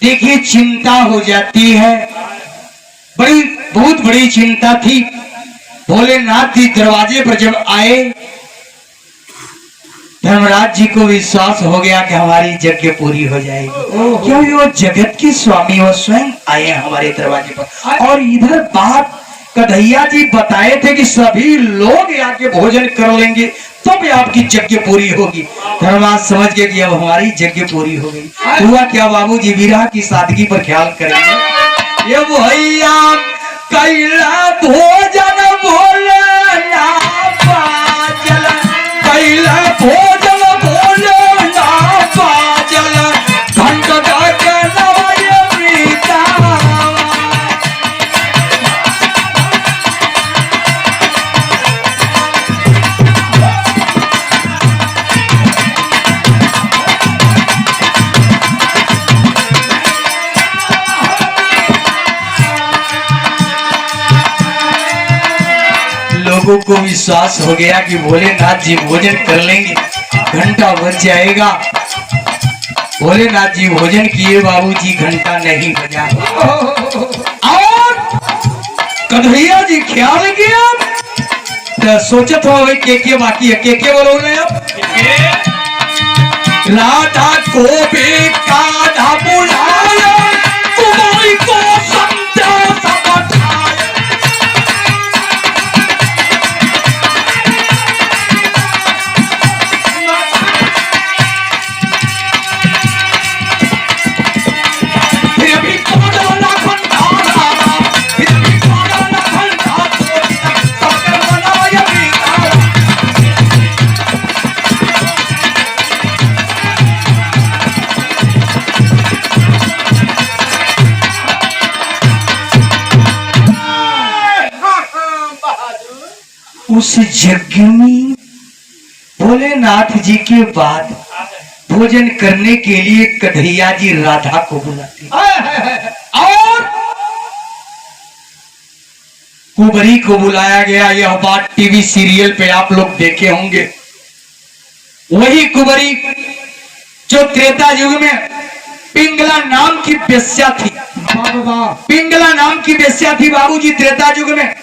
देखिए चिंता हो जाती है, बहुत बड़ी चिंता थी। भोलेनाथ जी दरवाजे पर जब आए, धर्मराज जी को विश्वास हो गया कि हमारी यज्ञ पूरी हो जाएगी, क्योंकि वो जगत के स्वामी वो स्वयं आए हैं हमारे दरवाजे पर। और इधर बात कन्हैया जी बताए थे कि सभी लोग आके भोजन कर लेंगे तो भी आपकी यज्ञ पूरी होगी। धर्मराज समझ गए कि अब हमारी यज्ञ पूरी हो गई। हुआ क्या बाबूजी, विरह की सादगी पर ख्याल करेंगे। ये भैया कैला भोजन भोलेना बाजल, कैला भोजन भोलेना बाजल, घंट ढाक नवाय प्रीता। लोगों को विश्वास हो गया कि भोलेनाथ जी भोजन कर लेंगे, घंटा बज जाएगा। भोलेनाथ जी भोजन किए, बाबूजी घंटा नहीं बजा। और कन्हैया जी ख्याल किया तो सोचत हो के बाकी है, के बोलो अब राधा को भी कान्हा बुलाया, कुमारी को संध्या समझाया। उस यज्ञ में भोलेनाथ जी के बाद भोजन करने के लिए कन्हैया जी राधा को बुलाते और कुबरी को बुलाया गया। यह बात टीवी सीरियल पे आप लोग देखे होंगे। वही कुबरी जो त्रेता युग में पिंगला नाम की वेश्या थी। पिंगला नाम की वेश्या थी बाबूजी त्रेता युग में।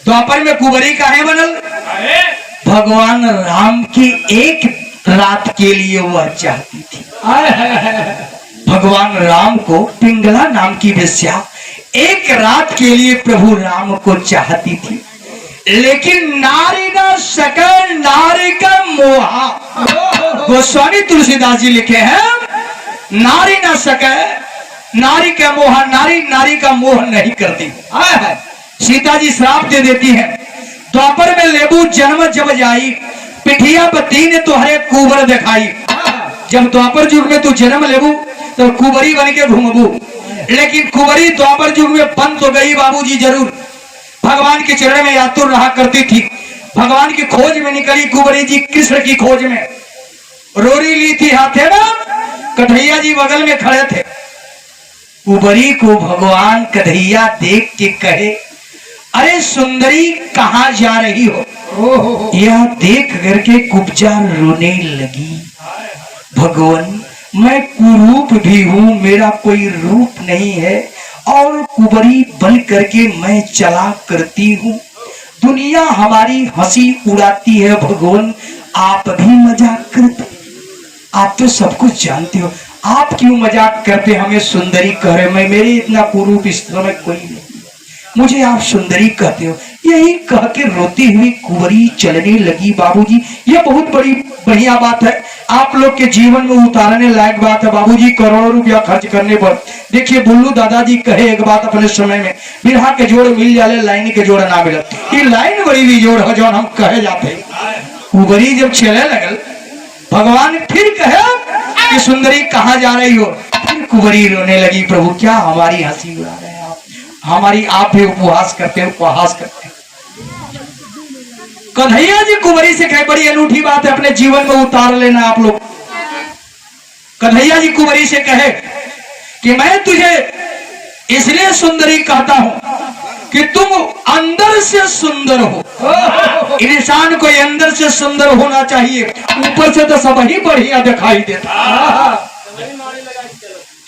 द्वापर में कुबरी काहे बनल? भगवान राम की एक रात के लिए वह चाहती थी। भगवान राम को पिंगला नाम की वेश्या एक रात के लिए प्रभु राम को चाहती थी, लेकिन नारी न सके नारी का मोहा। गोस्वामी तुलसीदास जी लिखे हैं, नारी न सके नारी का मोह, नारी नारी का मोह नहीं करती। सीता जी श्राप दे देती है, द्वापर में लेबू जन्म जब जाई, पिठिया बती ने तुहरे कुबर दिखाई। जब द्वापर युग में तू जन्म लेबू तो कुबरी बन के घूमबू, लेकिन कुबरी द्वापर युग में बन तो गई बाबूजी जरूर। भगवान के चरण में आतुर रहा करती थी, भगवान की खोज में निकली कुबरी जी, कृष्ण की खोज में। रोरी ली थी हाथे ना, कन्हैया जी बगल में खड़े थे। कुबरी को भगवान कन्हैया देख के कहे, अरे सुंदरी कहाँ जा रही हो? यह देख करके कुब्जा रोने लगी। भगवान मैं कुरूप भी हूँ, मेरा कोई रूप नहीं है, और कुबरी बन करके मैं चला करती हूँ। दुनिया हमारी हंसी उड़ाती है भगवान, आप भी मजाक करते। आप तो सब कुछ जानते हो, आप क्यों मजाक करते? हमें सुंदरी कह रहे, मैं मेरे इतना कुरूप इस तरह में कोई नहीं, मुझे आप सुंदरी कहते हो। यही कह के रोती हुई कुंवरी चलने लगी। बाबूजी ये बहुत बड़ी बढ़िया बात है, आप लोग के जीवन में उतारने लायक बात है बाबूजी। करोड़ों रुपया खर्च करने पर देखिए, बुल्लू दादाजी कहे एक बात अपने समय में, बिरहा के जोड़ मिल जाले लाइन के जोड़ ना मिले। ये लाइन बड़ी भी जोड़ है जो हम कहे जाते। कुंवरी जब चले लगल, भगवान फिर कहे कि सुंदरी कहाँ जा रही हो? फिर कुंवरी रोने लगी, प्रभु क्या हमारी हंसी उड़ा रहे हैं आप, हमारी आप भी उपवास करते हैं। कन्हैया जी कुंवरी से कहे, बड़ी अनूठी बात है, अपने जीवन में उतार लेना आप लोग। कन्हैया जी कुंवरी से कहे कि मैं तुझे इसलिए सुंदरी कहता हूं कि तुम अंदर से सुंदर हो। इंसान को अंदर से सुंदर होना चाहिए, ऊपर से तो सब ही बढ़िया दिखाई देता।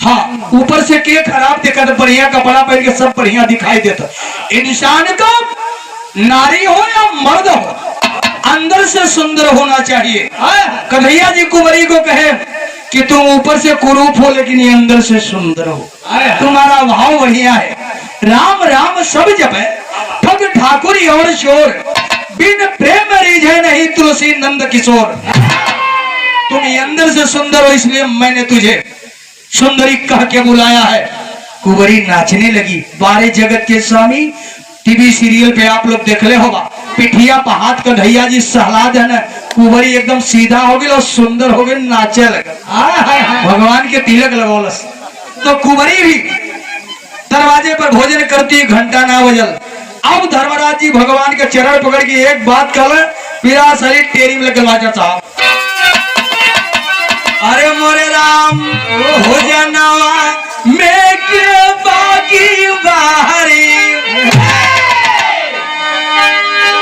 हाँ, ऊपर से के खराब देखा तो बढ़िया कपड़ा पहन के सब बढ़िया दिखाई देता। इंसान को नारी हो या मर्द हो अंदर से सुंदर होना चाहिए। कन्हैया जी कुंवरी को कहे कि तुम ऊपर से कुरूप हो लेकिन ये अंदर से सुंदर हो, तुम्हारा भाव बढ़िया है। राम राम सब जप है ठग ठाकुरी और शोर, बिन प्रेम रिझे नहीं तुलसी नंद किशोर। तुम ये अंदर से सुंदर हो इसलिए मैंने तुझे सुंदरी कह के बुलाया है। कुंवरी नाचने लगी। 12 जगत के स्वामी टीवी सीरियल पे आप लोग देख ले होगा, पिठिया पर हाथ कन्हैया जी सहला देना, कुंवरी एकदम सीधा हो गई और सुंदर हो गई, नाचे लगा, भगवान के तिलक लगौलस। तो कुंवरी भी दरवाजे पर भोजन करती, घंटा ना बजल। अब धर्मराज जी भगवान के चरण पकड़ के एक बात कल, पीरा शरीर टेरी में लगवा साहब, अरे मोरे राम भोजनवा में के बाकी बाहरी,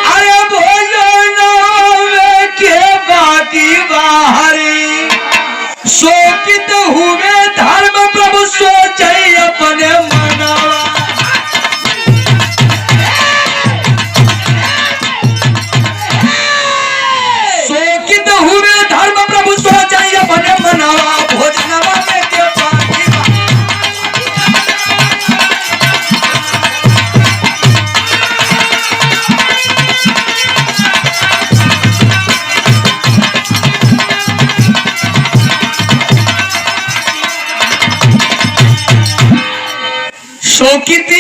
अरे भोजनवा में के बाकी बाहरी, शोकित हुए धर्म प्रभु सोचे अपने मनवा। शोकित हुए धर्म प्रभु सोचे अपने मनवा, भोजनवा में के बाकी शोकित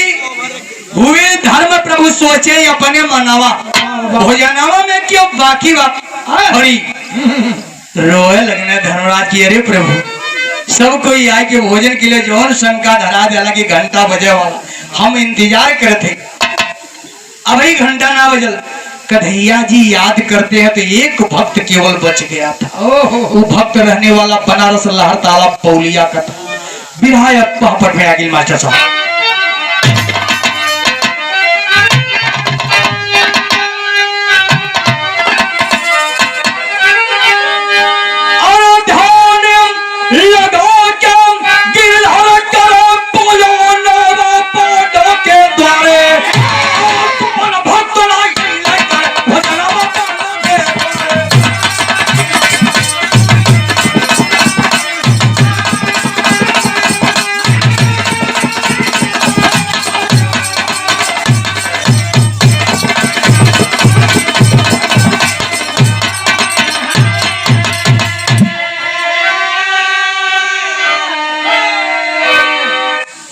हुए धर्म प्रभु सोचे अपने मनवा, भोजनवा में क्यों बाकी हरी। रोए लगने धर्मराज की, अरे प्रभु सब कोई आए के भोजन के लिए जौन शंका धरा दिया कि घंटा बजे वाला, हम इंतजार करते, अभी घंटा ना बजल। कन्हैया जी याद करते हैं तो एक भक्त केवल बच गया था। वो भक्त रहने वाला बनारस लहर तालाब पौलिया का था। विधायक पहाड़ में आगे मास्टर साहब,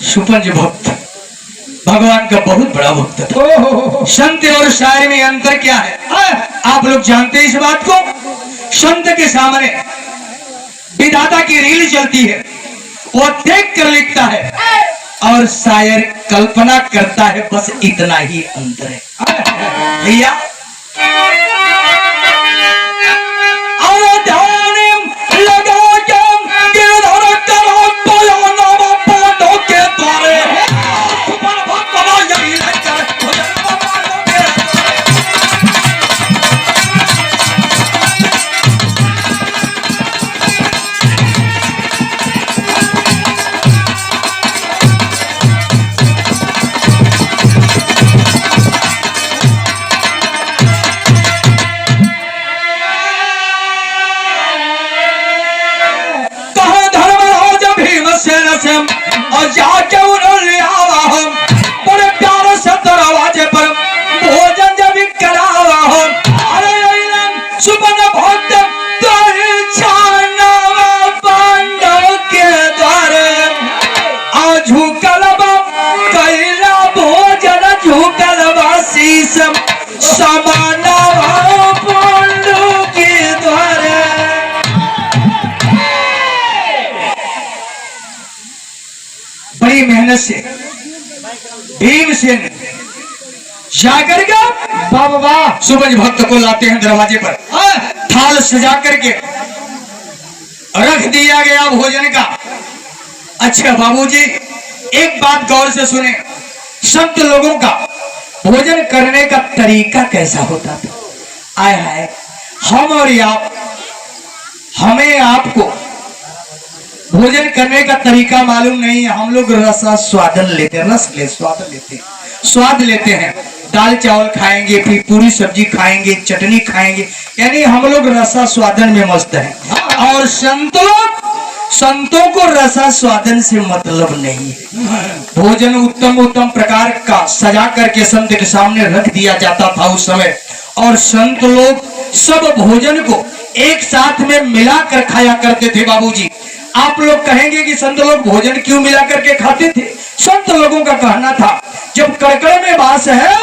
सुपंज भक्त भगवान का बहुत बड़ा भक्त था। संत और शायर में अंतर क्या है आप लोग जानते हैं इस बात को। संत के सामने विधाता की रील चलती है, वो देख कर लिखता है, और शायर कल्पना करता है, बस इतना ही अंतर है भैया। और जाके उन्होंने आवा हम बड़े प्यार से दरवाजे पर भोजन जब करावा हम, अरे सुबह भक्त पांडव के द्वारे झुकल कैला भोजन, झुकल शीश समाना पांडव के द्वारे। बड़ी मेहनत से भीमसेन जाकर के बाबा सुबह भक्त को लाते हैं दरवाजे पर, थाल सजा करके रख दिया गया भोजन का। अच्छा बाबूजी एक बात गौर से सुने, संत लोगों का भोजन करने का तरीका कैसा होता था। आए हाय हम और आप, हमें आपको भोजन करने का तरीका मालूम नहीं है। हम लोग रसा स्वादन लेते हैं, स्वाद लेते हैं, स्वाद लेते हैं। दाल चावल खाएंगे, फिर पूरी सब्जी खाएंगे, चटनी खाएंगे, यानी हम लोग रसा स्वादन में मस्त हैं। और संतों को रसा स्वादन से मतलब नहीं है। भोजन उत्तम उत्तम प्रकार का सजा करके संत के सामने रख दिया जाता था उस समय, और संत लोग सब भोजन को एक साथ में मिला कर खाया करते थे। बाबूजी, आप लोग कहेंगे कि संत लोग भोजन क्यों मिला करके खाते थे? संत लोगों का कहना था, जब कड़कड़ में बास है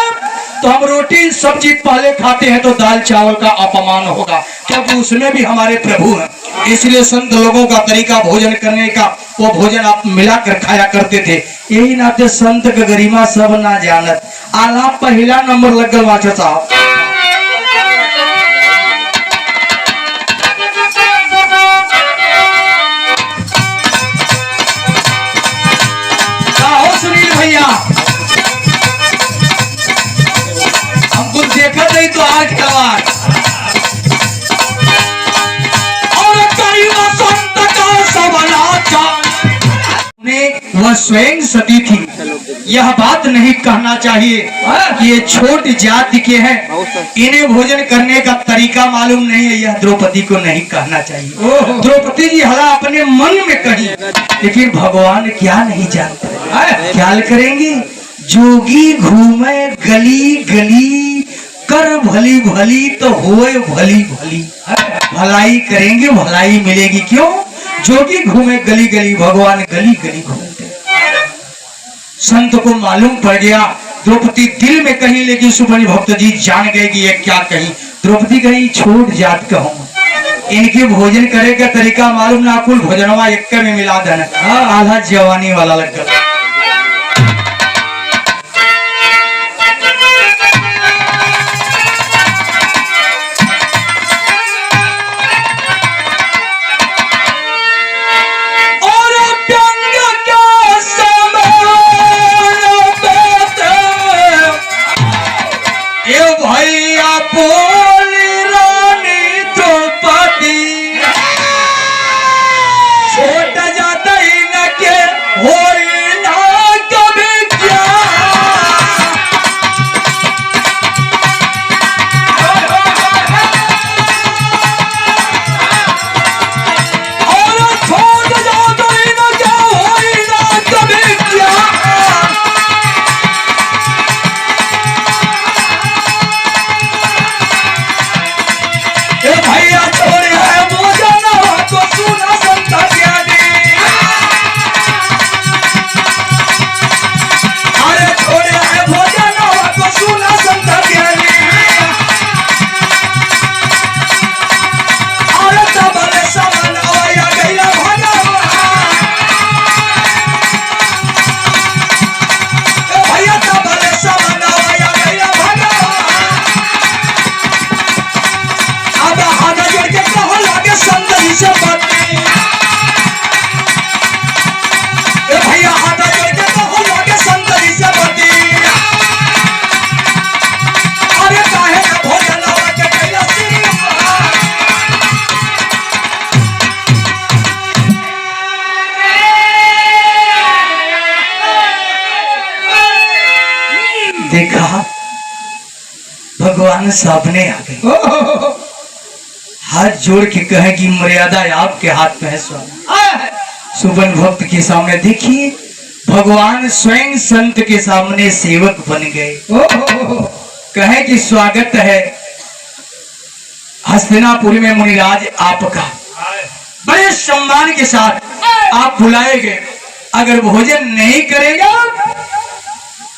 तो हम रोटी सब्जी पहले खाते हैं तो दाल चावल का अपमान होगा, क्योंकि उसमें भी हमारे प्रभु हैं। इसलिए संत लोगों का तरीका भोजन करने का, वो भोजन आप मिलाकर खाया करते थे। यही नाते संत का गरिमा सब ना जानत। आला पहला नंबर लग गल मास्टर साहब। सुनील भैया, हमको देखा नहीं तो आज कवार और संत का वह स्वयं सती थी। यह बात नहीं कहना चाहिए कि ये छोटी जाति के हैं, इन्हें भोजन करने का तरीका मालूम नहीं है। यह द्रौपदी को नहीं कहना चाहिए। द्रौपदी जी हला अपने मन में कही, लेकिन भगवान क्या नहीं जानते। ख्याल करेंगे, जोगी घूमे गली गली, कर भली भली तो होए भली भली। भलाई करेंगे भलाई मिलेगी। क्यों? जोगी घूमे गली गली, भगवान गली गली घूमते। संत को मालूम पड़ गया, द्रौपदी दिल में कही, लेकिन सुपनि भक्त जी जान गए कि ये क्या कही। द्रौपदी कही, छोट जात का हूं, इनके भोजन करे का तरीका मालूम ना, कुल भोजनवा एक में मिला देना। आधा जवानी वाला लग गया। देखा, भगवान सामने आ गए। हाथ जोड़ के कहे कि मर्यादा आपके हाथ में है स्वामी। सुबन भक्त के सामने देखिए, भगवान स्वयं संत के सामने सेवक बन गए। कहे कि स्वागत है हस्तिनापुर में मुनिराज आपका, बड़े सम्मान के साथ आप बुलाए गए। अगर भोजन नहीं करेगा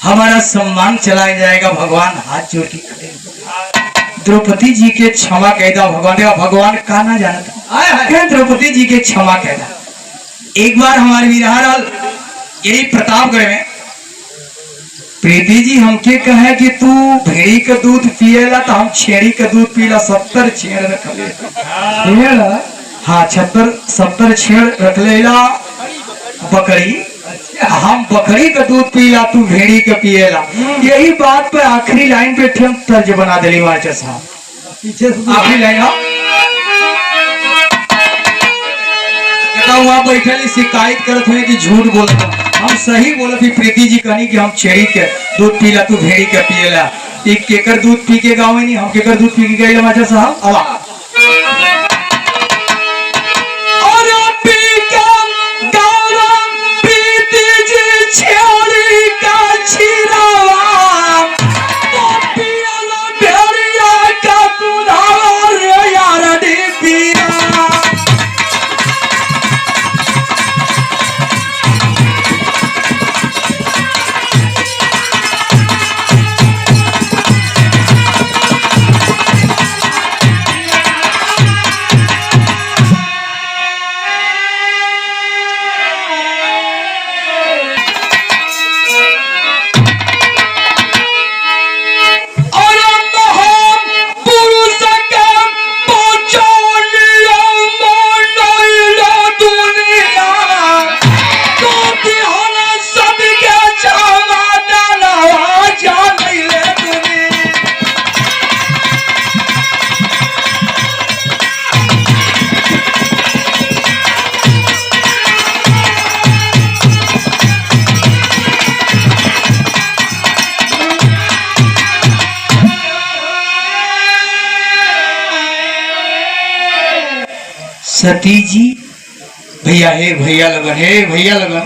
हमारा सम्मान चला जाएगा। भगवान हाथ जोड़ के खड़े, द्रौपदी जी के क्षमा कहता। भगवान का ना जानता, द्रौपदी जी के क्षमा कहता। एक बार हमारे विरार यही प्रतापगढ़ में प्रीति जी हमके कहे कि तू भेड़ी का दूध पिएला तो हम छेड़ी का दूध पीला। 70 छेड़ रख ले। हाँ, 70 छेड़ रख लेला बकरी, हम बकरी का दूध पीला, तू भेड़ी का पिएला। यही बात पे आखिरी लाइन पे तर्ज बना दिली मास्टर साहब। पीछे आखिरी लाइन वहाँ बैठे शिकायत करत हुए कि झूठ बोलत हो। हम सही बोलत ही। प्रीति जी कहनी कि हम छेड़ी के दूध पीला, तू भेड़ी के पिएला। एक केकर दूध पी के गाँव में नहीं, हम केकर दूध पी के गए मास्टर साहब। आवा सती जी भैया, हे भैया लगन, हे भैया लगन।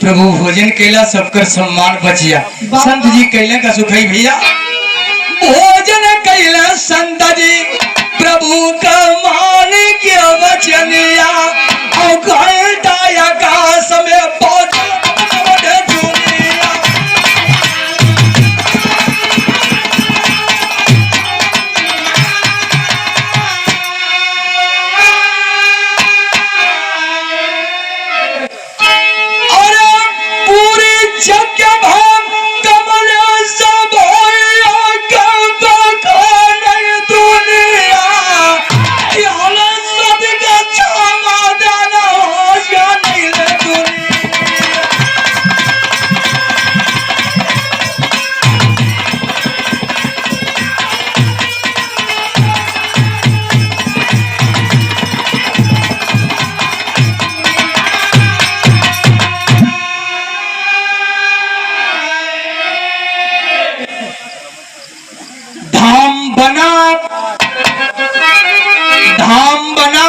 प्रभु भोजन कैला, सबकर सम्मान बचिया। संत जी कैला का सुखई भैया। भोजन कैला संत जी प्रभु का मान के वचनिया। आकाश में धाम बना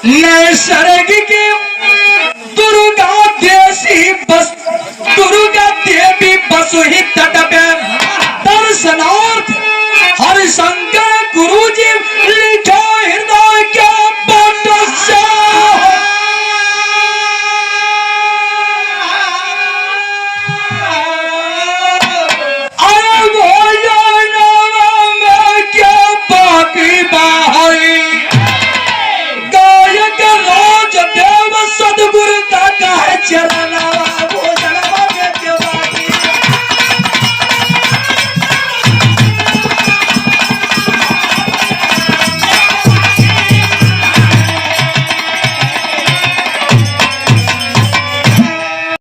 नैसर्गिक दुर्गा देसी बस, दुर्गा देवी बसु ही तट पे दर्शनार्थ हरिशंकर गुरु जी लिखो हृदय के बट से। गायक राज देव सदगुरु का चरण